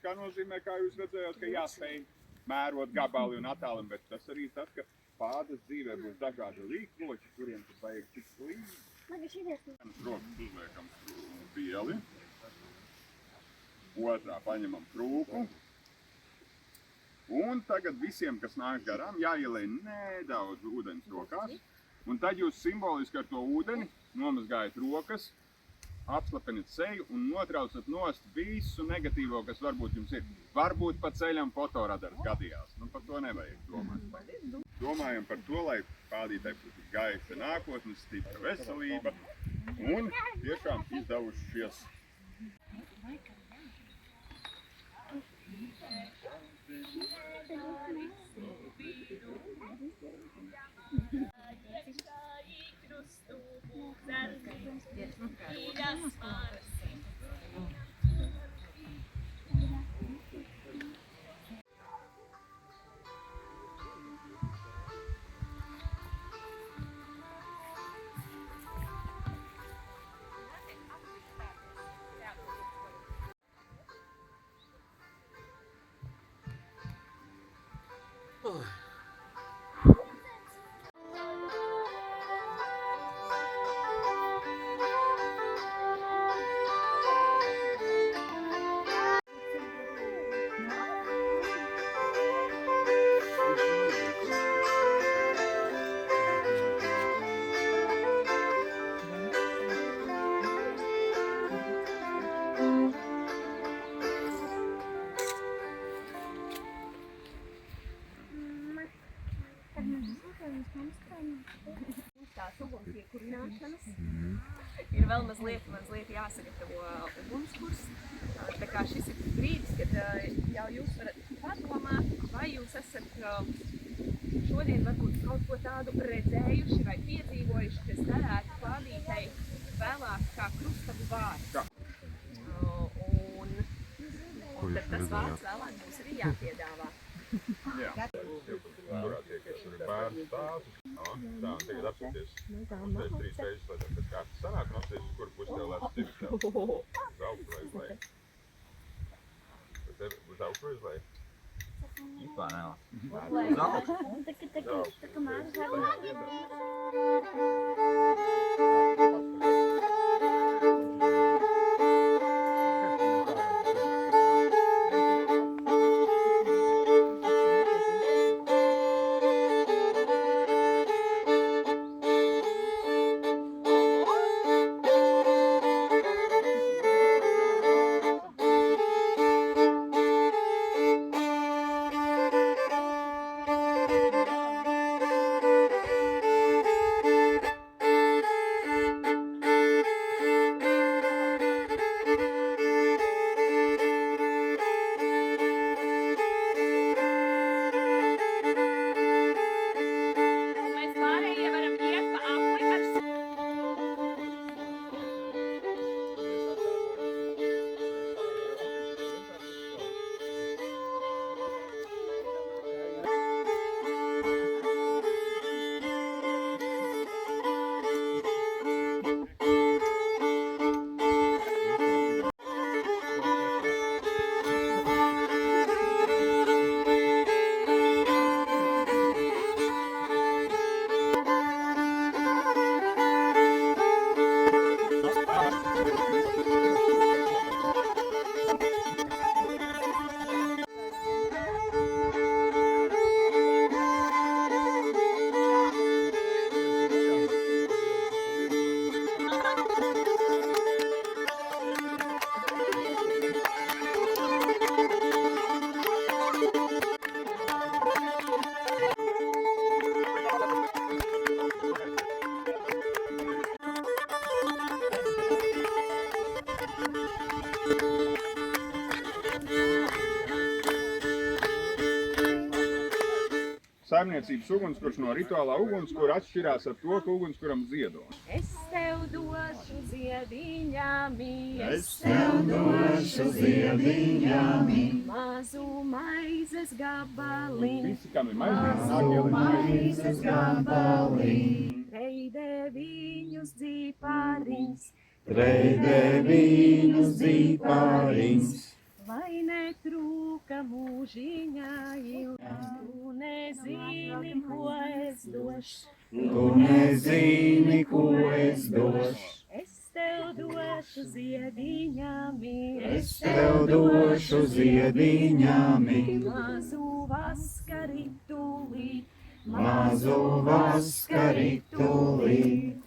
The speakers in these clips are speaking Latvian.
kā nozīmē, kā jūs redzējāt, ka jāspēj mērot gabali un attālumi, bet tas arī tas, ka pādas dzīvē būs dažādi līkloči, kuriem tu vajag tik līdzi. Rokas uzliekam bieli. Otrā paņemam krūku. Un tagad visiem, kas nāk garām, jāielej nedaudz ūdens rokās. Un tad jūs simboliski ar to ūdeni nomazgājat rokas, apslapinat seju un notraucat nost visu negatīvo, kas varbūt jums ir. Varbūt pa ceļam fotoradars gadījās. Nu, par to nevajag domāt. Domājam par to, lai pādītai būtu gaiša nākotne, stipra veselība un tiešām izdevušies. Tās ugunspiekurināšanas. Ir vēl mazliet jāsagatavo ugunskurs. Tā kā šis ir brīdis, kad jau jūs varat padomāt, vai jūs esat šodien varbūt kaut ko tādu redzējuši vai piedzīvojuši, kas derētu pādītei vēlāk kā krustavu vārds. Un tad tas vārds vēlāk būs arī jāpiedāvā. Jā. Turā tiek, kas tur ir bērnu stāsts. Tā, un tagad apskaties. Uztais 3 reizes, lai tas kārtas sanāk, un apskaties, kur pusi tev lēs tivis tev. Uz augšu vai uz leju. Uz augšu vai uz leju? Vispār nav. Uz augšu. Tā kā mērs arī. Saimniecības ugunskurs no rituālā ugunskura atšķirās ar to, ka ugunskuram ziedo. Es tev došu ziediņami, Es tev došu ziediņami, mazu maizes gabaliņu, Visi, kam ir maizes, mazu maizes gabaliņu, treidē viņus dzīpāriņus, treidē viņus dzīpāriņus, lai netrūkst mūžiņai, tu nezini, ko es došu. Tu nezini, ko es došu. Es tev došu ziediņami, Es tev došu ziediņami, mazu vaskaritulī, mazu vaskaritulī,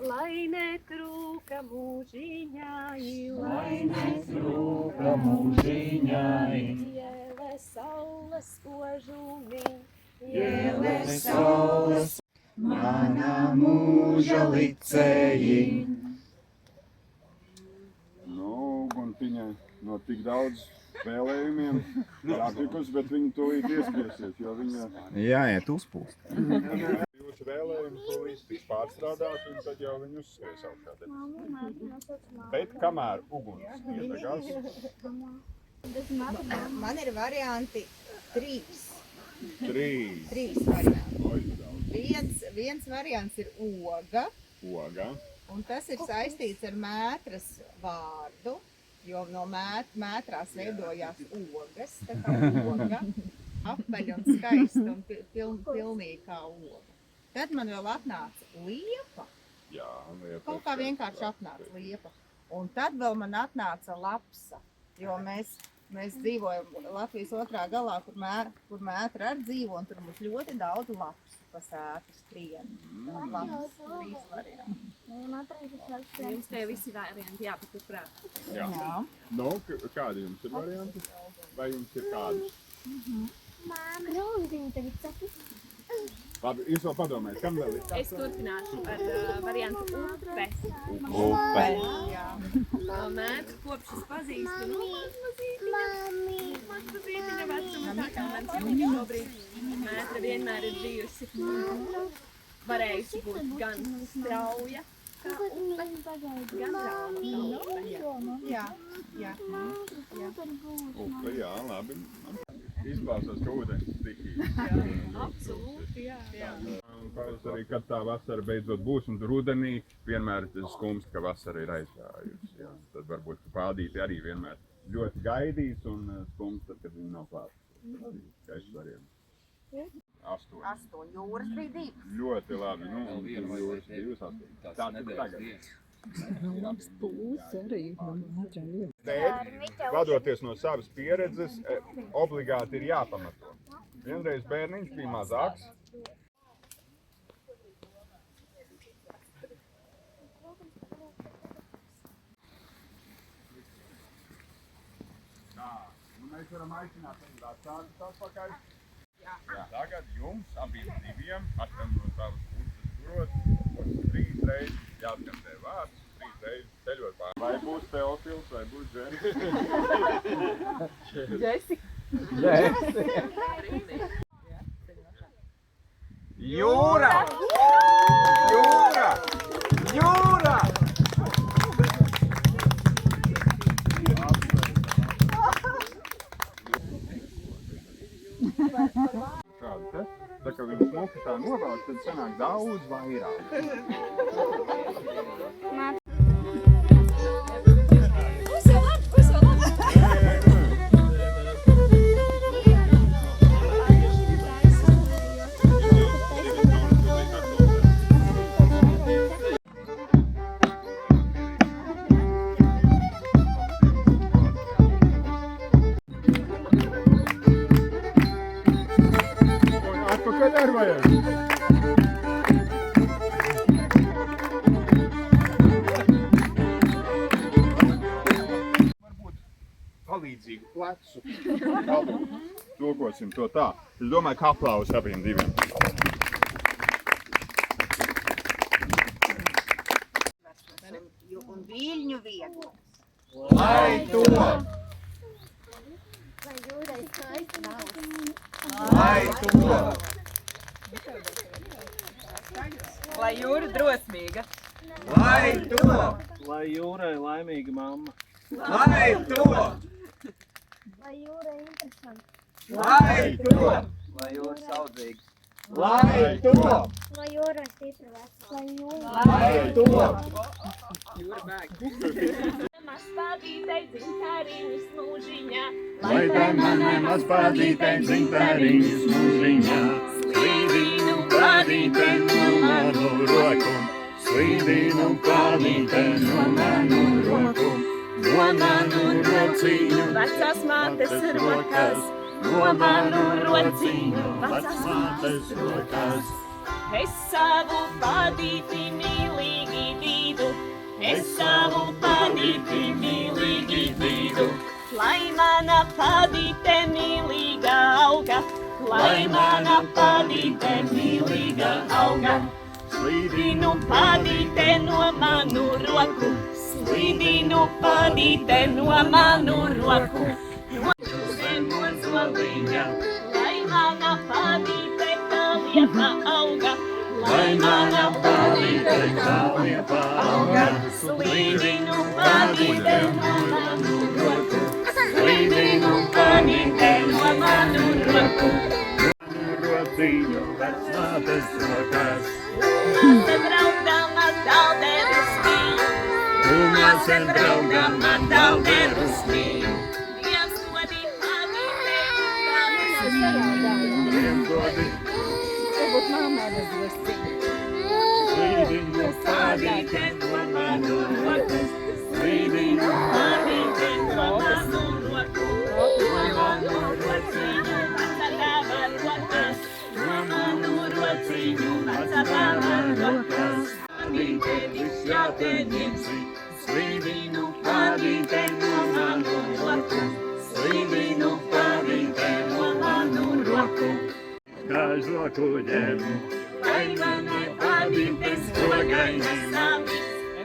lai netrūka mūžiņai, lai netrūka mūžiņai. Iele saules spožumi, Iele saules, mana mūža licēji. Nu, Guntiņai no tik daudz spēlējumiem jātikus, bet viņi tūlīt iespiesies, jo viņa Jāiet uzpūst. jūsu vēlējumi tūlīt tiks pārstrādāt, un tad jau viņi uzskries augšā. Bet kamēr uguns iedegās, Man ir varianti 3. 3 3 varianti. Viens variants ir oga, oga. un tas ir saistīts ar mētras vārdu, jo no mētrās veidojās ogas, tā kā oga, apaļa un skaista un pilnīgi kā oga. Tad man vēl atnāca liepa, Jā, liepa. kaut kā vienkārši atnāca liepa. Un tad vēl man atnāca lapsa, jo mēs dzīvojam Latvijas otrā galā, kur mētra arī dzīvo, un tur mums ļoti daudz lapsu pa sētu skrien. Lapas, 3 varianti. jums te visi varianti jāpaturprāt. Jā. Nu, kādi jums ir varianti? Vai jums ir kādi? Labi, jūs vēl padomājiet, kam vēl ir? Es turpināšu ar variantu upe. Upe. Jā. Mētru kopš es pazīstu, nu, mazmazītiņa vecuma, tā kā mans jau šobrīd mētra vienmēr ir bijusi. Varējusi būt gan strauja, kā upe, gan rāma kā upe. Jā. Upe, jā, labi. Izklausās, ka ūdens stikīgi. Absolūti, jā. Un pavasarī, kad tā vasara beidzot būs, un tur rudenī vienmēr tas skumst, ka vasara ir aizgājusi. Jā. Tad varbūt pādīti arī vienmēr ļoti gaidīs un skumst, tad, kad viņi nav klāt. Skaists variants. 8. 8 jūras bija 2. Ļoti labi. Nu, jūras 2, 8. Tā tad tagad. Bet, vadoties no savas pieredzes, obligāti ir jāpamato. Vienreiz bērniņš bija mazāks. Tā, nu mēs varam aicināt arī vecākus atpakaļ. Jā. Tagad jums abiem diviem, atram no savas puses turot, 3 reizes jāskantē vārds, 3 reizes ceļot pār. Vai būs Teofils, vai būs Jūra! Jūra! Jūra! Šādi te. Tā kā viņi smuki tā novelk, tad sanāk daudz vairāk. Atpakaļ ar vajag. Varbūt palīdzīgu plecu. Tulkosim to tā. Es domāju, ka aplausi abiem diviem. Un viļņu vieta. Lai to! Lai to! Lai jūra drosmīga. Lai to! Lai jūrai laimīga mamma. Lai to! Lai jūra ir interesanta. Lai to! Lai jūra saudzīga. Lai to! Lai jūra ir stipra veca. Lai jūra. Lai to! Jūra bēg. Maz pār mazpādītei dzintariņas mūžiņā. Lai tai manai mazpādītei dzintariņas mūžiņā, slīdinu pādīte no manu roku, slīdinu pādīte no manu roku, no manu rociņu, vecās mātes rokas, no manu rociņu, vecās mātes rokas. Es savu pādīti mīlīgi vīdu, es savu pādīti mīlīgi vīdu, lai mana pādīte mīlīga auga, lai mana pādīte mīlīga auga. Slīdinu pādīte no manu roku, slīdinu pādīte no manu roku, no zoliņa, lai mana pādīte kā liepa auga, lai mana pādīte kā liepa auga. Slīdinu pādīte no manu roku, slīdinu pādīte no manu roku. Rociņu vecmātes rokās, Māte braukdama dalderus mīl, māte braukdama dalderus mīl. Dievs godi pādīte, kā mēs viengodi, Varbūt māmai bezvesīgi. slīdinu pādīte no manu roku, slīdinu pādīte no manu roku, no manu rociņu, vecā tēva rokas, no manu rociņu, vecā tēva rokas. Pādīte visjātēņiem, slīdinu pādīte no manu roku, slīdinu pādīte no manu roku. Kā žoku ņemu, lai manai pādītes rogaina savis,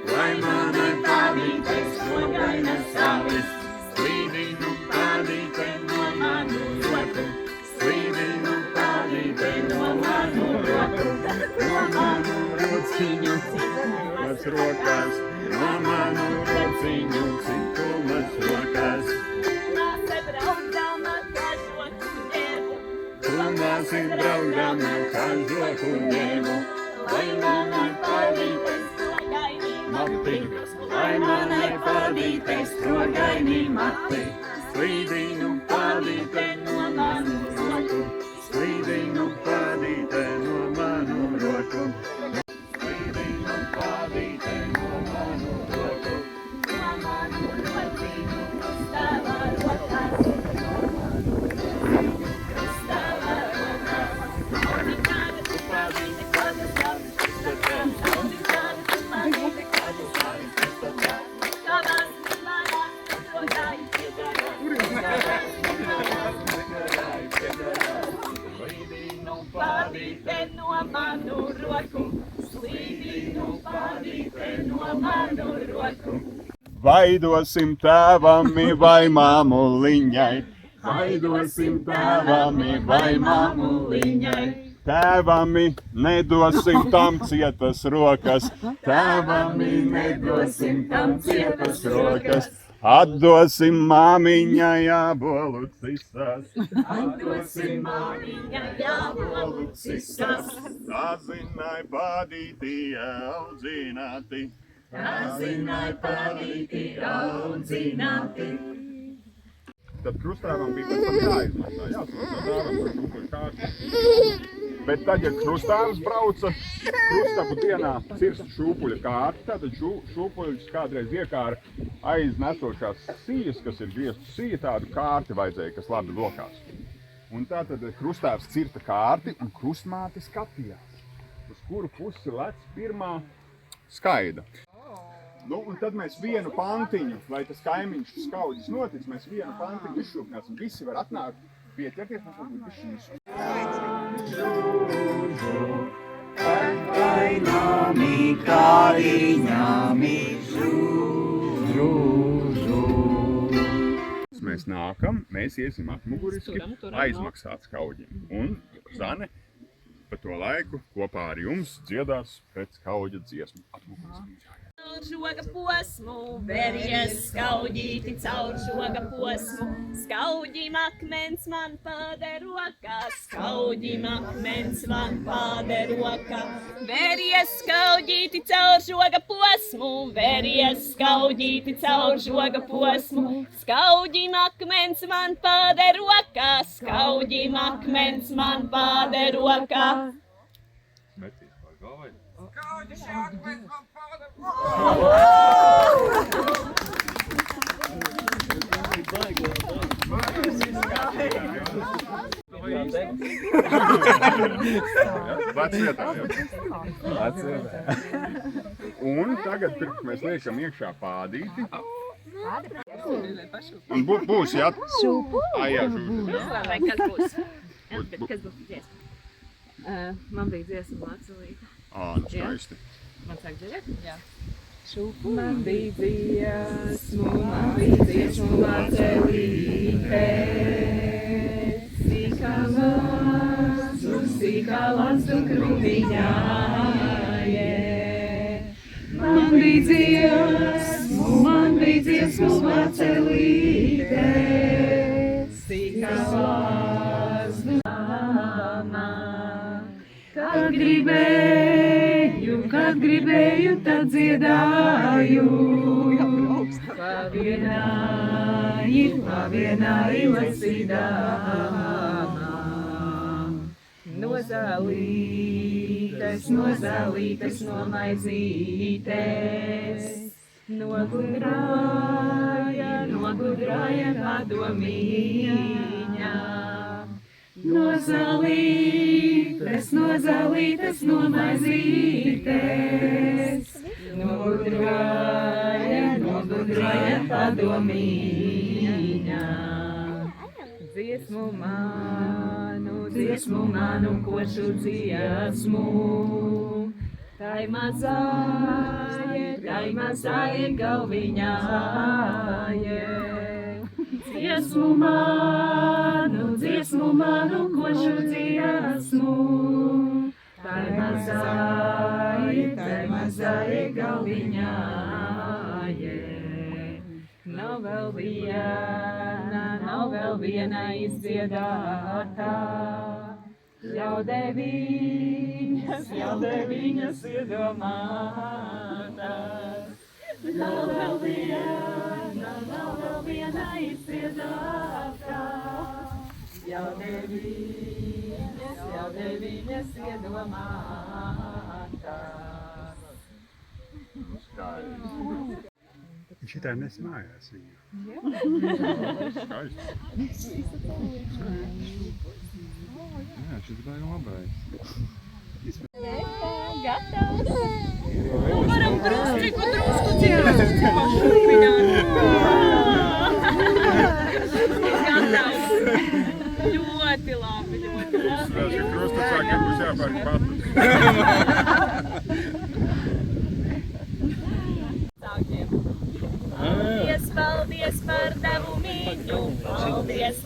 lai manai pādītes rogaina savis, slīdinu pādīte no manu roku, slīdinu pādīte no manu roku, no manu rociņu cikumas rokās, no manu rociņu cikumas rokās. Māte braukdama kā žoku ņēmu, Tu nāsi braukdama kā žoku ņēmu, lai manai pādītes rogaini mati, lai manai pādītes rogaini mati, slīdinu pādīte no manu roku, slīdinu pādīte no manu roku, slīdinu pādīte no manu roku, no manu rociņu, krustava rokas, krustava rokas. Audzināta tu pādīte, kādas labas izsakās, audzināta tu pādīte, kādas labas izsakās, kādās mīlājās, rodājas piedarās, slīdinu pādīte no manu roku, slīdinu pādīte no manu roku. Vai dosim tēvami vai māmuliņai, vai dosim tēvami vai māmuliņai. Tēvami nedosim tam cietas rokas, tēvami nedosim tam cietas rokas. Atdosim māmiņai ābolu cisās, atdosim māmiņai ābolu cisās. Azinai pādīti audzināti, azinai pādīti audzināti. Tad krustāvam bija pēc tam jāizmaksā, jāsmaksā tēvam par šūpuļu kārti. Bet tad, ja krustāvs brauca krustapu dienā cirst šūpuļa kārti, tātad šūpuļus kādreiz iekāra aiz nesošās sijas, kas ir griestu sija, tādu kārti vajadzēja, kas labi lokās. Un tātad krustāvs cirta kārti un krustmāte skatījās, uz kuru pusi lec pirmā skaida. Nu, un tad mēs vienu pantiņu, lai tas kaimiņš skaudis notic, mēs vienu pantiņu izšūpināsim. Visi var atnākt, pieķerties, mēs varbūt višķi Nami kāriņami žū. Mēs nākam, mēs iesim atmuguriski aizmaksāt skauģim. Un Zane pa to laiku kopā ar jums dziedās pēc skauģa dziesmu atmuguriski. caur žoga posmu, veries skaudīti caur žoga posmu, skauģim akmens man pāder rokā, skauģim akmens man pāder rokā. Veries skaudīti caur žoga posmu, veries skaudīti caur žoga posmu, skauģim akmens man pāder rokā, skauģim akmens man pāder rokā. Metīs pār galvai. Un tagad, pirms mēs liekam iekšā pādīti, un būs, jā? Šūpu? Jā, šūpu, jā. Vai kas būs? Kas būs dziesma? Man bija dziesma Mācelīte. Nu skaisti. Man sāk dzirdēt? Jā. Man bija dziesmu Mācelīte, sīkā mazu, sīkā lasu krūtiņāje. Man bija dziesmu Mācelīte, sīkā lasu mamā. Kad gribēju, tad dziedāju. Pavienāji lasīdāmā. Nozālītes, no maizītes, nogudrāja padomīņā. Nozālītes, no maizītes, nogudrāja padomīņā. Dziesmu manu, košu dziesmu, tai mazāja galviņāje. Dziesmu manu, košu dziesmu, tai mazāja galviņāje. Nav vēl viena izdziedātā, ļaudeviņas iedomātās. Nav vēl viena izdziedātā, ļaudeviņas iedomātās. Šitai nesimājās viņu. Skaisti. Jā, šis bija labais. Gatavs! Varam drusku dzirdēt! Gatavs! Ļoti labi, ļoti labi. Vēl šī krustacākiem būs jāpērk patus. Paldies par devumiņu,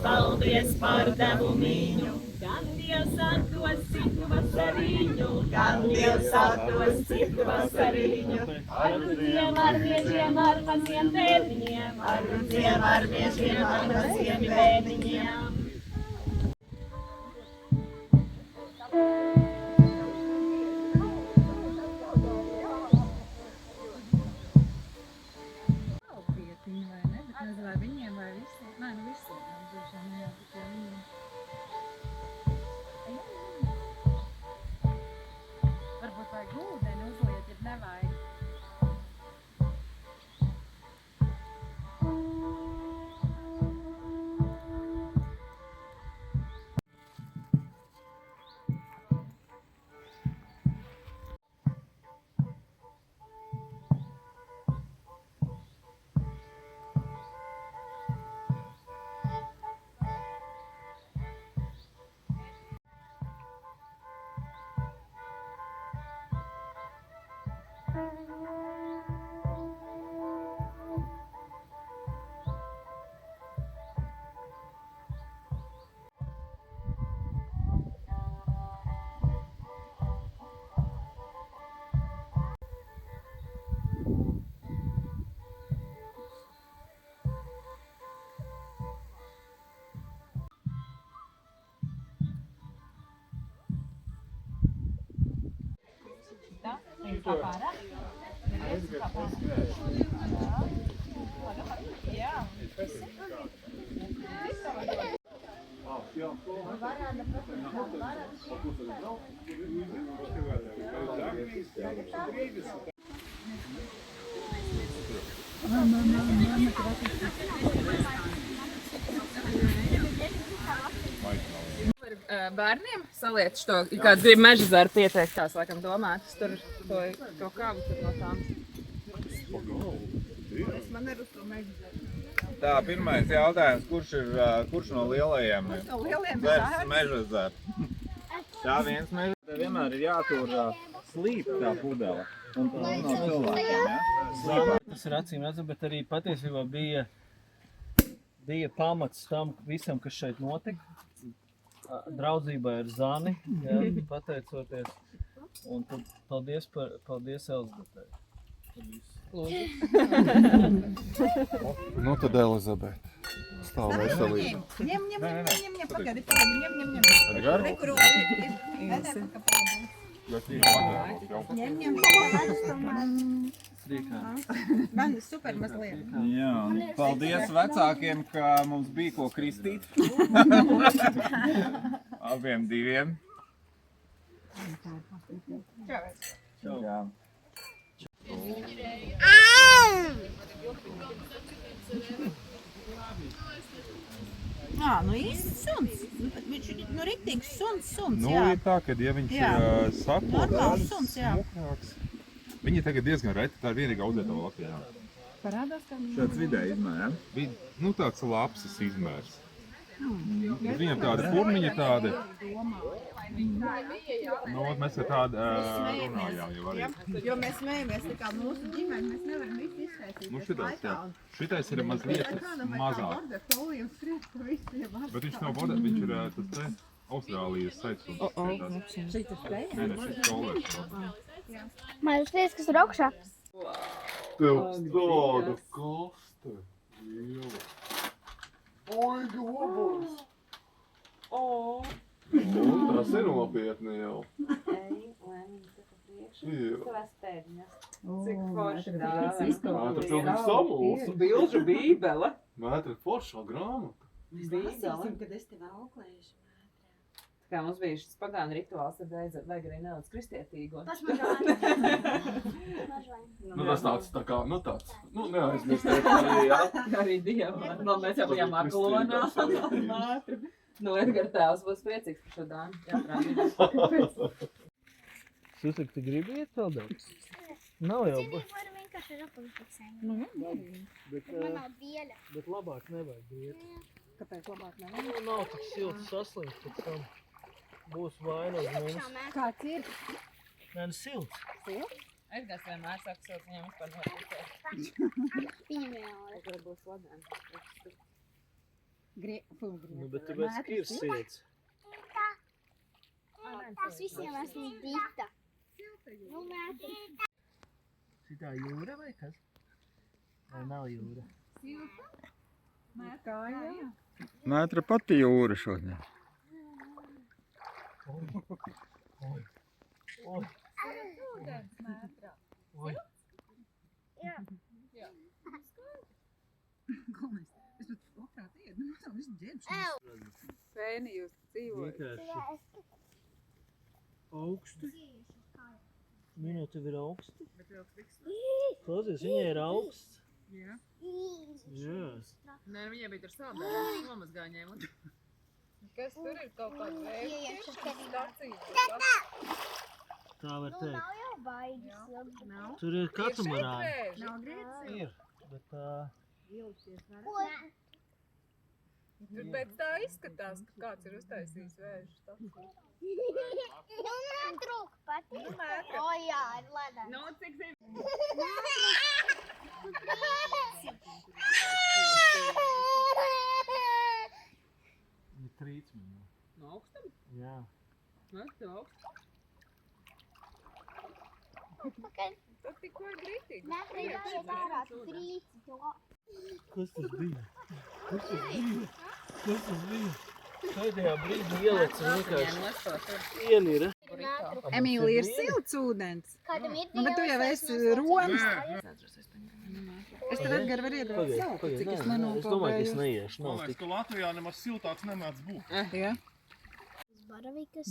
paldies par devumiņu. Gan Dievs atdos citu vasariņu, gan Dievs atdos citu vasariņu. Ar rudiem, ar viežiem, ar maziem bērniņiem, ar rudiem, ar viežiem, ar maziem bērniņiem. Vai viņiem vai visiem? Nē, nu visiem. Jā, tikai viņiem. Varbūt vajag ūdeni uzliet, ja nevajag. Bērniem saliec to, kā grib meža zāru pieteikt, tās laikam domātas, tur to kāvu tur no tām. Tā, pirmais jautājums, kurš no lielajiem ir? No lieliem Zars, meža zars. Tā viens meža. Tev vienmēr ir jātur slīp tā pudele. Un tā no cilvēkiem, ja? Tas ir acīm redzam, bet arī patiesībā bija pamats tam visam, kas šeit notika. Draudzībai ar Zani, ja, pateicoties. Un tad paldies Elizabetei. Nu tad Elizabete. Stāv veselīgi. Ņem, pagadi, ņem. Gar? Ņem. Man super mazliet. Jā, paldies vecākiem, ka mums bija ko kristīt. Abiem diviem. Jā. Nu īsts suns. Viņš ir riktīgs suns, Nu, jā. ir tā, ka ja viņš sako, Normāls suns, jā. smukāks. Viņi tagad diezgan reti, tā ir vienīgā audzētava Latvijā. Parādās, kā Šāds vidēji izmēr, ja? Nu, tāds lapsas izmērs. Viņam tāda formiņa tāda. Nu, mēs ar tādu runājām jau arī. Jo mēs smējamies tā kā mūsu ģimeni, mēs nevaram visu iztaisīt. Nu, šitais, jā. Šitais ir mazliet mazāk. Bet viņš nav border, viņš ir tas te Austrālijas saitsuns. Nē, šis kolērs. Man liekas, kas ir augšā. Tev tāda kaste. Oi, gobals! Tas ir nopietni jau. Cik forši Mētra pilnīgi samulsa. Bilžu bībele. Mētra foršā grāmata. Kad es tev auklējuši. Kā mums bija šis pagānu rituāls, tad vajag arī nedaudz kristietīgo. Tas man Nu, tas tāds tā kā, nu tāds, nu neaizmirstēt arī, jā. Arī Dievam. No, mēs jau bijām Aglonā. Nu, Edgar tēvs būs priecīgs par šo dānu. Susik, tu gribi iet peldēt? Nav jau, varu vienkārši ar apaļfiksējumu. bet Man nav dieļa. labāk nevajag iet. Kāpēc labāk nav? Nu, nav tik silts saslimt pēc tam. Būs vaina uz mums. Kāds ir? Nē, nu silts. Edgars vienmēr saka, ka viņam vispār noticēt. Piemēram. Edgar būs ladēns. Nu, bet tāpēc, ka ir silts. Tās visiem esmu dita. Nu, mēti. Šitā jūra vai kas? Vai nav jūra? Mētra pati jūra šodien. Oi. Fēni, jūs dzīvojat. Vienkārši augsti. Minu, tev ir augsti. Klausies, viņai ir augsts. Jā. Jā. Nē, viņai bija tur sābēs, nomazgā ņēmut. Kas tur ir kaut kāda vērtība? Stacija. Tā var teikt. Nav jau baigas. Nav. Tur ir katamarāni. Nav grīdzi. Ir, bet Tur pēc tā izskatās, ka kāds ir uztaisījis vēžu staciju. Nu, netrūk patīk. O, jā, ir ledens. Nu, cik zini? ir trīcmiņa. No augstam? Jā. Nu, tev augsts. Tas tikko ir grītīgi. Netrīcīja ārā trīci. Kas tas bija? Kas tas bija? Kas tas bija? Pēdējā brīdī ielec vienkārši ienira. Emīlija, ir silts ūdens. Kādam ir Nu, bet tu jau esi romas. Es tev Edgar varu iedot zeltu, cik es Es domāju, ka es nenopelnēju. neiešu. Nav tik. ka Latvijā nemaz siltāks nemēdz būt. Ja? Baravikas.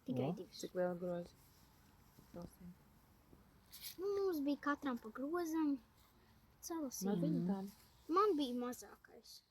Tikai divas. Cik liela groza? Nu, mums bija katram pa grozam. Celasījām. Man bija mazākais.